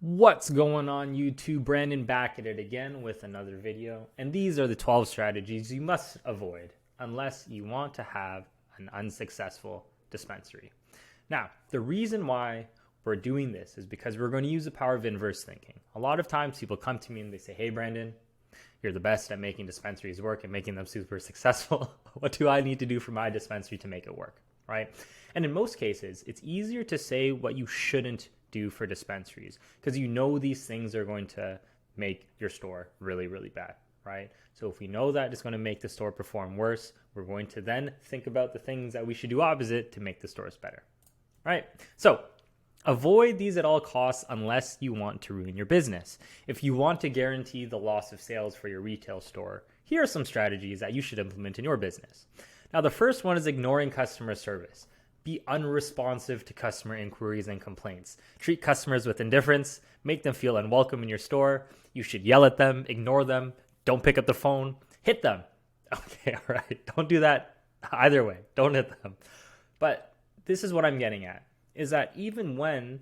What's going on YouTube? Brandon back at it again with another video. And these are the 12 strategies you must avoid unless you want to have an unsuccessful dispensary. Now, the reason why we're doing this is because we're going to use the power of inverse thinking. A lot of times people come to me and they say, hey Brandon, you're the best at making dispensaries work and making them super successful. What do I need to do for my dispensary to make it work, right? And in most cases, it's easier to say what you shouldn't do for dispensaries because you know these things are going to make your store really, really bad, right? So if we know that it's going to make the store perform worse, we're going to then think about the things that we should do opposite to make the stores better, right? So avoid these at all costs unless you want to ruin your business. If you want to guarantee the loss of sales for your retail store, here are some strategies that you should implement in your business. Now, the first one is ignoring customer service. Be unresponsive to customer inquiries and complaints. Treat customers with indifference. Make them feel unwelcome in your store. You should yell at them, ignore them. Don't pick up the phone. Hit them. Okay, all right. Don't do that either way. Don't hit them. But this is what I'm getting at, is that even when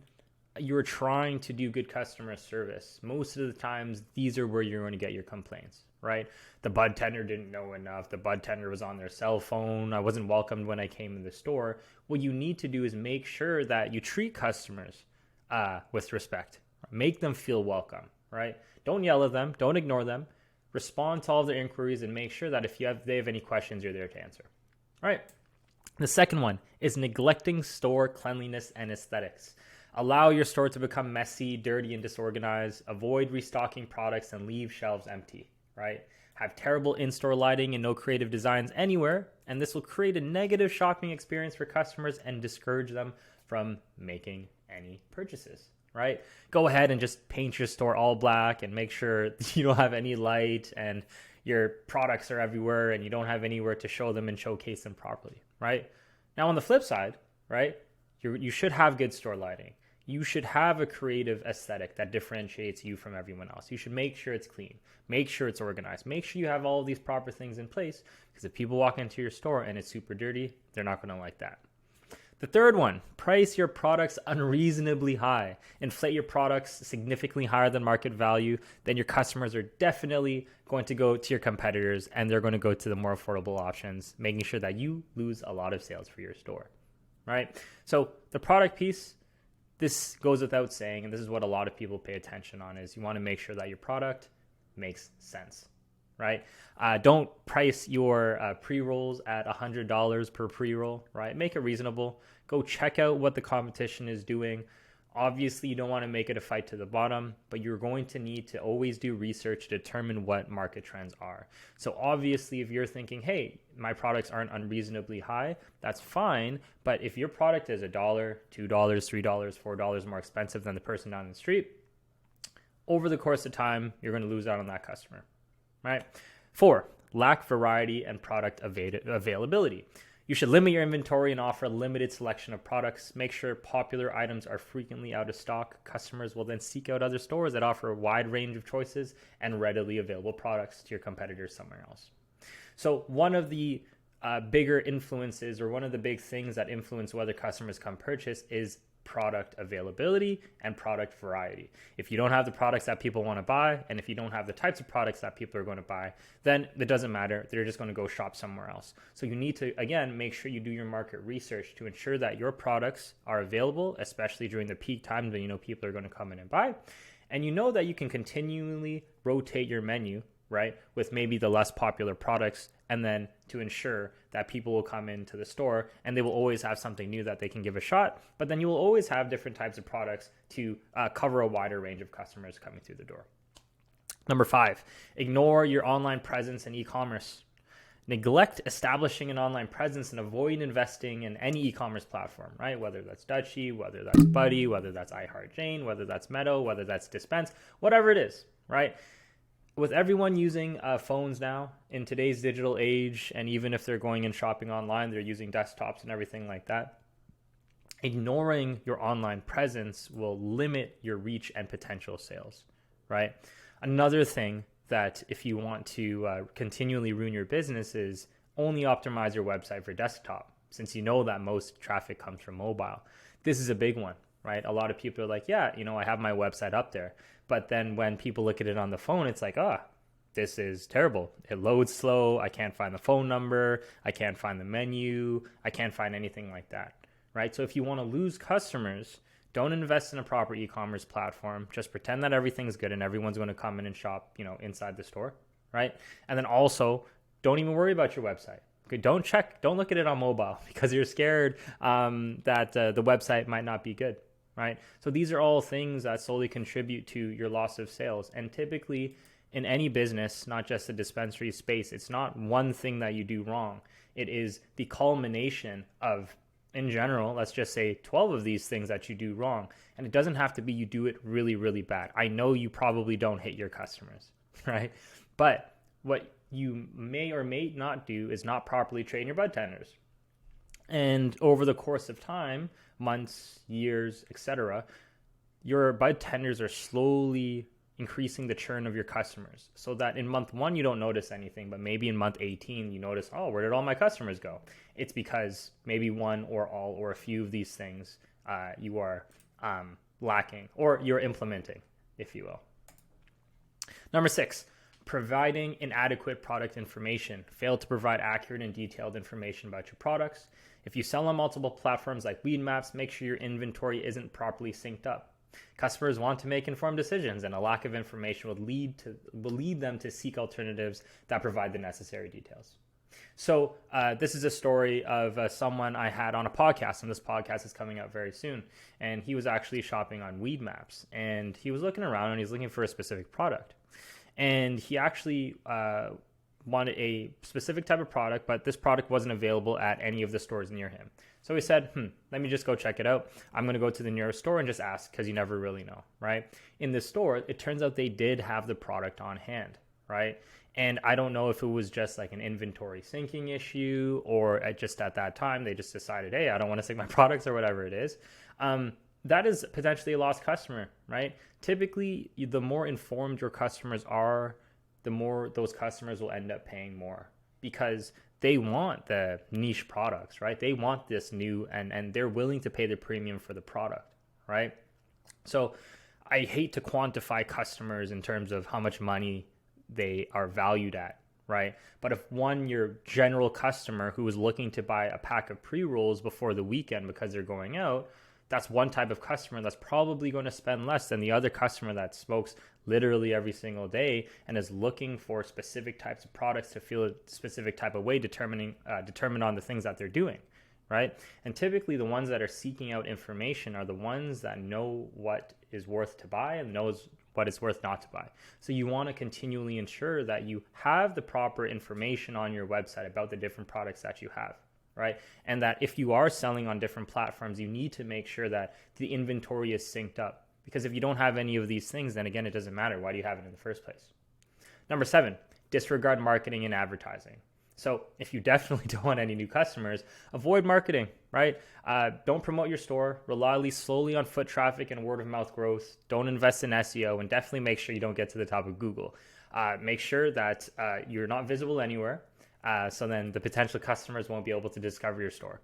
you're trying to do good customer service, most of the times these are where you're going to get your complaints, right? The bud tender didn't know enough. The bud tender was on their cell phone. I wasn't welcomed when I came in the store. What you need to do is make sure that you treat customers with respect. Make them feel welcome, right? Don't yell at them. Don't ignore them. Respond to all their inquiries and make sure that if they have any questions, you're there to answer. All right. The second one is neglecting store cleanliness and aesthetics. Allow your store to become messy, dirty, and disorganized. Avoid restocking products and leave shelves empty, right? Have terrible in-store lighting and no creative designs anywhere, and this will create a negative shopping experience for customers and discourage them from making any purchases, right? Go ahead and just paint your store all black and make sure you don't have any light and your products are everywhere and you don't have anywhere to show them and showcase them properly, right? Now, on the flip side, right, you should have good store lighting. You should have a creative aesthetic that differentiates you from everyone else. You should make sure it's clean. Make sure it's organized. Make sure you have all of these proper things in place, because if people walk into your store and it's super dirty, they're not going to like that. The third one, price your products unreasonably high. Inflate your products significantly higher than market value. Then your customers are definitely going to go to your competitors and they're going to go to the more affordable options, making sure that you lose a lot of sales for your store, right? So the product piece, this goes without saying, and this is what a lot of people pay attention on, is you want to make sure that your product makes sense, right? Don't price your pre-rolls at $100 per pre-roll, right? Make it reasonable. Go check out what the competition is doing. Obviously, you don't want to make it a fight to the bottom, but you're going to need to always do research to determine what market trends are. So obviously, if you're thinking, hey, my products aren't unreasonably high, that's fine. But if your product is $1, $2, $3, $4 more expensive than the person down the street, over the course of time, you're going to lose out on that customer, right? 4, lack variety and product availability. You should limit your inventory and offer a limited selection of products. Make sure popular items are frequently out of stock. Customers will then seek out other stores that offer a wide range of choices and readily available products to your competitors somewhere else. So one of the bigger influences, or one of the big things that influence whether customers come purchase, is product availability and product variety. If you don't have the products that people want to buy, and if you don't have the types of products that people are going to buy, then it doesn't matter. They're just going to go shop somewhere else. So you need to, again, make sure you do your market research to ensure that your products are available, especially during the peak times when you know people are going to come in and buy. And you know that you can continually rotate your menu, right, with maybe the less popular products, and then to ensure that people will come into the store and they will always have something new that they can give a shot. But then you will always have different types of products to cover a wider range of customers coming through the door. Number 5, ignore your online presence and e-commerce. Neglect establishing an online presence and avoid investing in any e-commerce platform, right? Whether that's Dutchie, whether that's Buddy, whether that's iHeartJane, whether that's Meadow, whether that's Dispense, whatever it is, right? With everyone using phones now in today's digital age, and even if they're going and shopping online, they're using desktops and everything like that. Ignoring your online presence will limit your reach and potential sales, right? Another thing that if you want to continually ruin your business is only optimize your website for desktop, since you know that most traffic comes from mobile. This is a big one, right? A lot of people are like, yeah, I have my website up there. But then when people look at it on the phone, it's like, this is terrible. It loads slow. I can't find the phone number. I can't find the menu. I can't find anything like that, right? So if you want to lose customers, don't invest in a proper e-commerce platform. Just pretend that everything's good and everyone's going to come in and shop, inside the store, right? And then also, don't even worry about your website. Okay, don't look at it on mobile because you're scared that the website might not be good, right? So these are all things that solely contribute to your loss of sales. And typically in any business, not just the dispensary space, it's not one thing that you do wrong. It is the culmination of, in general, let's just say 12 of these things that you do wrong. And it doesn't have to be you do it really, really bad. I know you probably don't hit your customers, right? But what you may or may not do is not properly train your bud tenders. And over the course of time, months, years, etc., your bud tenders are slowly increasing the churn of your customers, so that in month 1 you don't notice anything, but maybe in month 18 you notice, where did all my customers go? It's because maybe one or all or a few of these things you are lacking, or you're implementing, if you will. Number 6, providing inadequate product information. Fail to provide accurate and detailed information about your products. If you sell on multiple platforms like weed maps, make sure your inventory isn't properly synced up. Customers want to make informed decisions, and a lack of information will lead them to seek alternatives that provide the necessary details. So this is a story of someone I had on a podcast, and this podcast is coming out very soon. And he was actually shopping on weed maps, and he was looking around and he's looking for a specific product. And he actually wanted a specific type of product, but this product wasn't available at any of the stores near him. So he said, let me just go check it out. I'm going to go to the nearest store and just ask, because you never really know, right? In the store, it turns out they did have the product on hand, right? And I don't know if it was just like an inventory syncing issue, or just at that time, they just decided, hey, I don't want to sync my products or whatever it is. That is potentially a lost customer, right? Typically, the more informed your customers are, the more those customers will end up paying more, because they want the niche products, right? They want this new, and they're willing to pay the premium for the product, right? So I hate to quantify customers in terms of how much money they are valued at, right? But if your general customer who is looking to buy a pack of pre-rolls before the weekend because they're going out, that's one type of customer that's probably going to spend less than the other customer that smokes literally every single day and is looking for specific types of products to feel a specific type of way, determined on the things that they're doing, right? And typically the ones that are seeking out information are the ones that know what is worth to buy and knows what it's worth not to buy. So you want to continually ensure that you have the proper information on your website about the different products that you have, right? And that if you are selling on different platforms, you need to make sure that the inventory is synced up. Because if you don't have any of these things, then again, it doesn't matter. Why do you have it in the first place? Number 7, disregard marketing and advertising. So if you definitely don't want any new customers, avoid marketing, right? Don't promote your store. Rely slowly on foot traffic and word of mouth growth. Don't invest in SEO, and definitely make sure you don't get to the top of Google. Make sure that you're not visible anywhere. So then the potential customers won't be able to discover your store.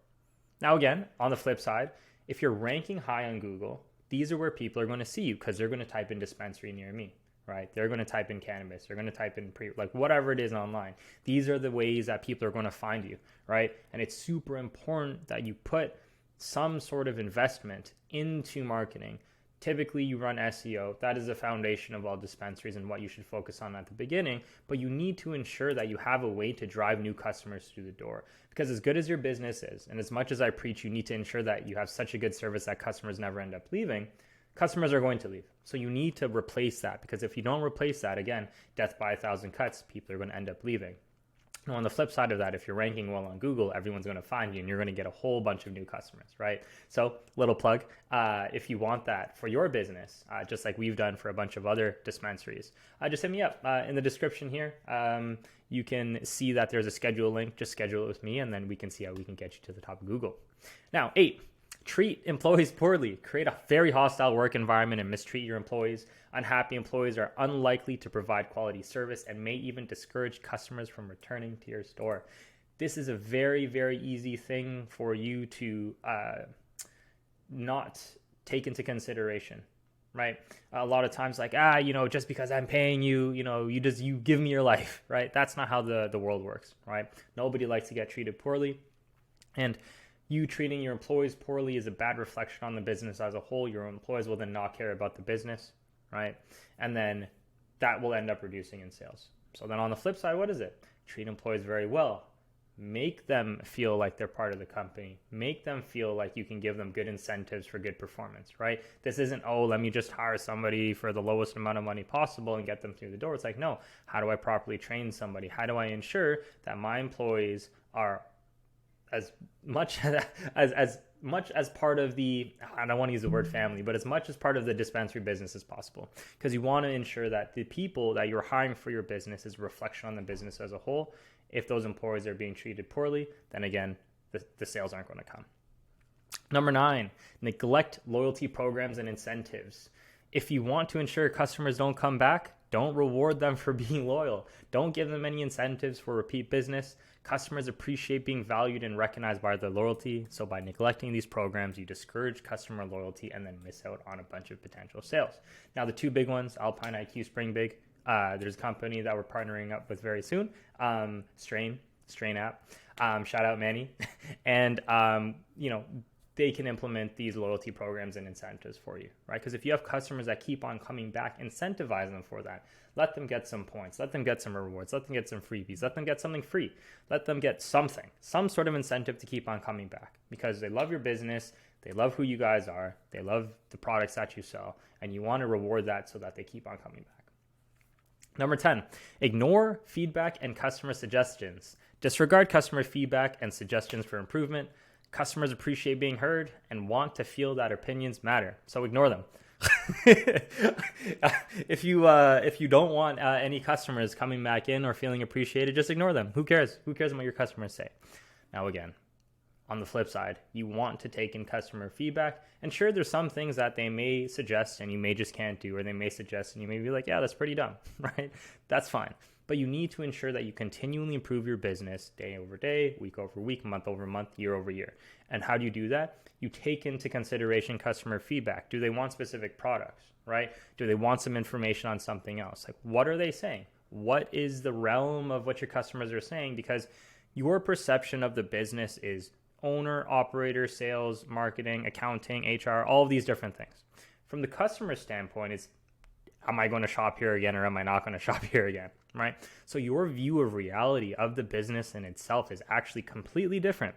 Now, again, on the flip side, if you're ranking high on Google, these are where people are going to see you, because they're going to type in dispensary near me, right? They're going to type in cannabis. They're going to type in whatever it is online. These are the ways that people are going to find you, right? And it's super important that you put some sort of investment into marketing. Typically, you run SEO. That is the foundation of all dispensaries and what you should focus on at the beginning. But you need to ensure that you have a way to drive new customers through the door. Because as good as your business is, and as much as I preach, you need to ensure that you have such a good service that customers never end up leaving, customers are going to leave. So you need to replace that. Because if you don't replace that, again, death by 1,000 cuts, people are going to end up leaving. Now, on the flip side of that, if you're ranking well on Google, everyone's going to find you and you're going to get a whole bunch of new customers, right? So, little plug, if you want that for your business, just like we've done for a bunch of other dispensaries, just hit me up in the description here. You can see that there's a schedule link. Just schedule it with me, and then we can see how we can get you to the top of Google. Now, 8, treat employees poorly. Create a very hostile work environment and mistreat your employees. Unhappy employees are unlikely to provide quality service and may even discourage customers from returning to your store. This is a very, very easy thing for you to not take into consideration, right? A lot of times like, just because I'm paying you, you give me your life, right? That's not how the world works, right? Nobody likes to get treated poorly. And you treating your employees poorly is a bad reflection on the business as a whole. Your employees will then not care about the business, right? And then that will end up reducing in sales. So then on the flip side, what is it? Treat employees very well. Make them feel like they're part of the company. Make them feel like you can give them good incentives for good performance, right? This isn't, let me just hire somebody for the lowest amount of money possible and get them through the door. It's like, no, how do I properly train somebody? How do I ensure that my employees are as much as part of the, I don't want to use the word family, but as much as part of the dispensary business as possible, because you want to ensure that the people that you're hiring for your business is a reflection on the business as a whole. If those employees are being treated poorly, then again, the sales aren't going to come. Number 9, neglect loyalty programs and incentives. If you want to ensure customers don't come back, don't reward them for being loyal. Don't give them any incentives for repeat business. Customers appreciate being valued and recognized by their loyalty. So by neglecting these programs, you discourage customer loyalty and then miss out on a bunch of potential sales. Now, the 2 big ones, Alpine IQ, Spring Big. There's a company that we're partnering up with very soon, Strain app. Shout out Manny. And, they can implement these loyalty programs and incentives for you, right? Because if you have customers that keep on coming back, incentivize them for that. Let them get some points. Let them get some rewards. Let them get some freebies. Let them get something free. Let them get something, some sort of incentive to keep on coming back because they love your business. They love who you guys are. They love the products that you sell, and you want to reward that so that they keep on coming back. Number 10, ignore feedback and customer suggestions. Disregard customer feedback and suggestions for improvement. Customers appreciate being heard and want to feel that opinions matter. So ignore them. If you don't want any customers coming back in or feeling appreciated, just ignore them. Who cares? Who cares what your customers say? Now again, on the flip side, you want to take in customer feedback. And sure, there's some things that they may suggest and you may just can't do, or they may suggest and you may be like, yeah, that's pretty dumb, right? That's fine. But you need to ensure that you continually improve your business day over day, week over week, month over month, year over year. And how do you do that? You take into consideration customer feedback. Do they want specific products, right? Do they want some information on something else? Like, what are they saying? What is the realm of what your customers are saying? Because your perception of the business is owner, operator, sales, marketing, accounting, HR, all of these different things. From the customer standpoint, it's, am I going to shop here again or am I not going to shop here again, right? So your view of reality of the business in itself is actually completely different.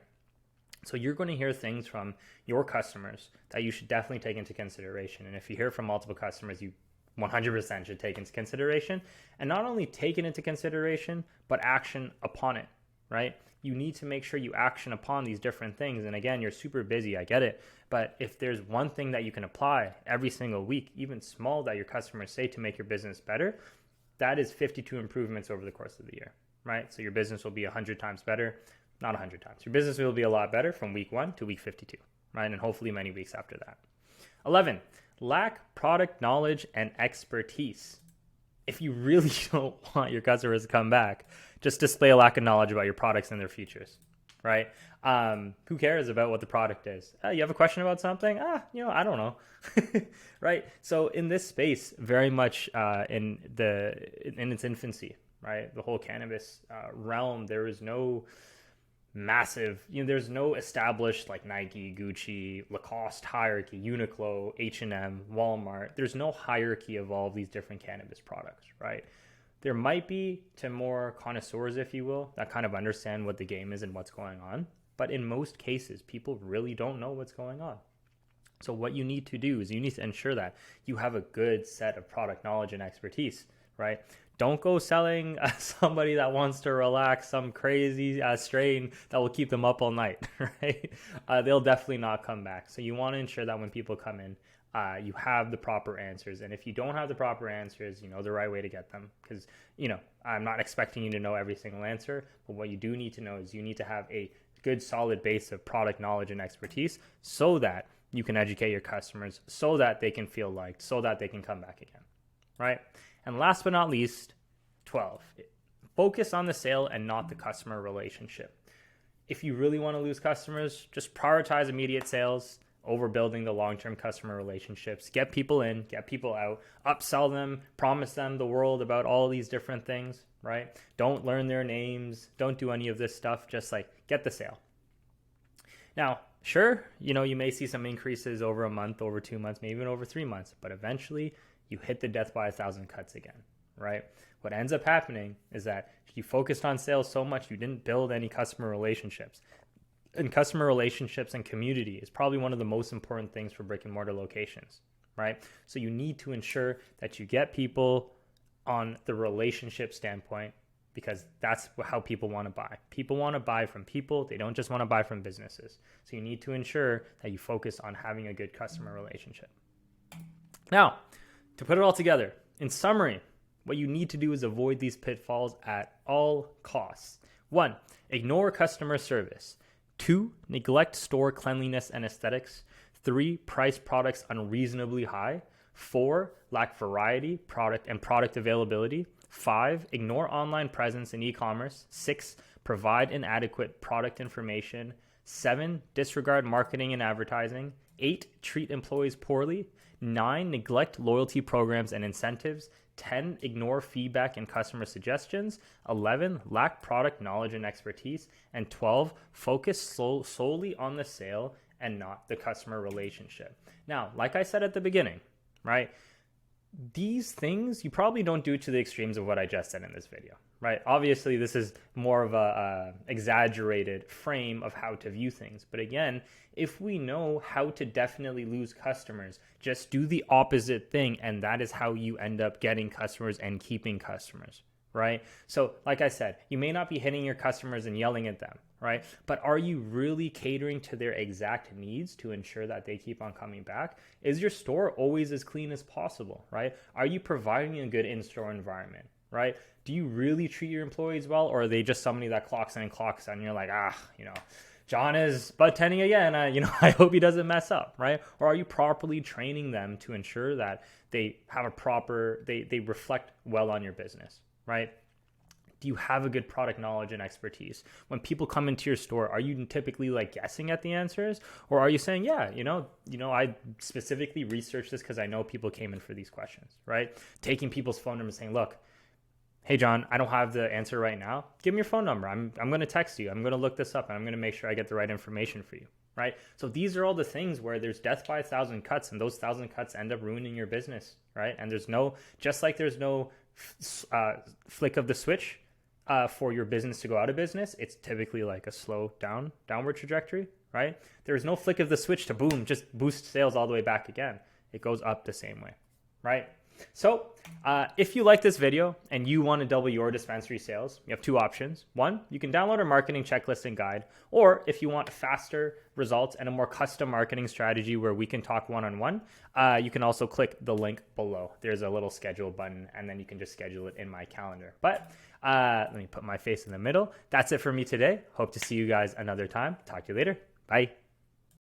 So you're going to hear things from your customers that you should definitely take into consideration. And if you hear from multiple customers, you 100% should take into consideration, and not only take it into consideration, but action upon it, right? You need to make sure you action upon these different things. And again, you're super busy, I get it. But if there's one thing that you can apply every single week, even small, that your customers say to make your business better, that is 52 improvements over the course of the year, right? So your business will be 100 times better, not 100 times. Your business will be a lot better from week 1 to week 52, right? And hopefully many weeks after that. 11, lack product knowledge and expertise. If you really don't want your customers to come back, just display a lack of knowledge about your products and their features, right? Who cares about what the product is? You have a question about something? I don't know, right? So in this space, very much in its infancy, right? The whole cannabis realm, there is no massive, there's no established like Nike, Gucci, Lacoste hierarchy, Uniqlo, H&M, Walmart. There's no hierarchy of all of these different cannabis products, right? There might be to more connoisseurs, if you will, that kind of understand what the game is and what's going on. But in most cases, people really don't know what's going on. So what you need to do is you need to ensure that you have a good set of product knowledge and expertise, right? Don't go selling somebody that wants to relax some crazy strain that will keep them up all night, right? They'll definitely not come back. So you want to ensure that when people come in, you have the proper answers. And if you don't have the proper answers, you know the right way to get them. Because, I'm not expecting you to know every single answer. But what you do need to know is you need to have a good, solid base of product knowledge and expertise so that you can educate your customers, so that they can feel liked, so that they can come back again, right? And last but not least, 12, focus on the sale and not the customer relationship. If you really want to lose customers, just prioritize immediate sales overbuilding the long-term customer relationships, get people in, get people out, upsell them, promise them the world about all these different things, right? Don't learn their names. Don't do any of this stuff. Just like get the sale. Now, sure, you may see some increases over a month, over 2 months, maybe even over 3 months, but eventually you hit the death by 1,000 cuts again, right? What ends up happening is that you focused on sales so much, you didn't build any customer relationships. And customer relationships and community is probably one of the most important things for brick and mortar locations, right? So you need to ensure that you get people on the relationship standpoint, because that's how people want to buy. People want to buy from people. They don't just want to buy from businesses. So you need to ensure that you focus on having a good customer relationship. Now, to put it all together, in summary, what you need to do is avoid these pitfalls at all costs. 1, ignore customer service. 2, neglect store cleanliness and aesthetics. 3, price products unreasonably high. 4, lack variety, product availability. 5, ignore online presence in e-commerce. 6, provide inadequate product information. 7, disregard marketing and advertising. 8, treat employees poorly. 9, neglect loyalty programs and incentives. 10, ignore feedback and customer suggestions. 11, lack product knowledge and expertise. And 12, focus solely on the sale and not the customer relationship. Now, like I said at the beginning, right? These things, you probably don't do to the extremes of what I just said in this video, right? Obviously, this is more of a exaggerated frame of how to view things. But again, if we know how to definitely lose customers, just do the opposite thing. And that is how you end up getting customers and keeping customers, right? So like I said, you may not be hitting your customers and yelling at them, right? But are you really catering to their exact needs to ensure that they keep on coming back? Is your store always as clean as possible, right? Are you providing a good in-store environment, right? Do you really treat your employees well, or are they just somebody that clocks in and clocks out and you're like, John is bud tending again. I hope he doesn't mess up, right? Or are you properly training them to ensure that they have they reflect well on your business, right? Do you have a good product knowledge and expertise? When people come into your store, are you typically like guessing at the answers? Or are you saying, yeah, I specifically researched this because I know people came in for these questions, right? Taking people's phone numbers and saying, look, hey, John, I don't have the answer right now. Give me your phone number. I'm going to text you. I'm going to look this up and I'm going to make sure I get the right information for you, right? So these are all the things where there's death by 1,000 cuts, and those 1,000 cuts end up ruining your business, right? And there's no flick of the switch for your business to go out of business. It's typically like a slow downward trajectory, right? There's no flick of the switch to boom, just boost sales all the way back again. It goes up the same way, right? So if you like this video and you want to double your dispensary sales, you have 2 options. 1, you can download our marketing checklist and guide, or if you want faster results and a more custom marketing strategy where we can talk one-on-one, you can also click the link below. There's a little schedule button, and then you can just schedule it in my calendar. But let me put my face in the middle. That's it for me today. Hope to see you guys another time. Talk to you later. Bye.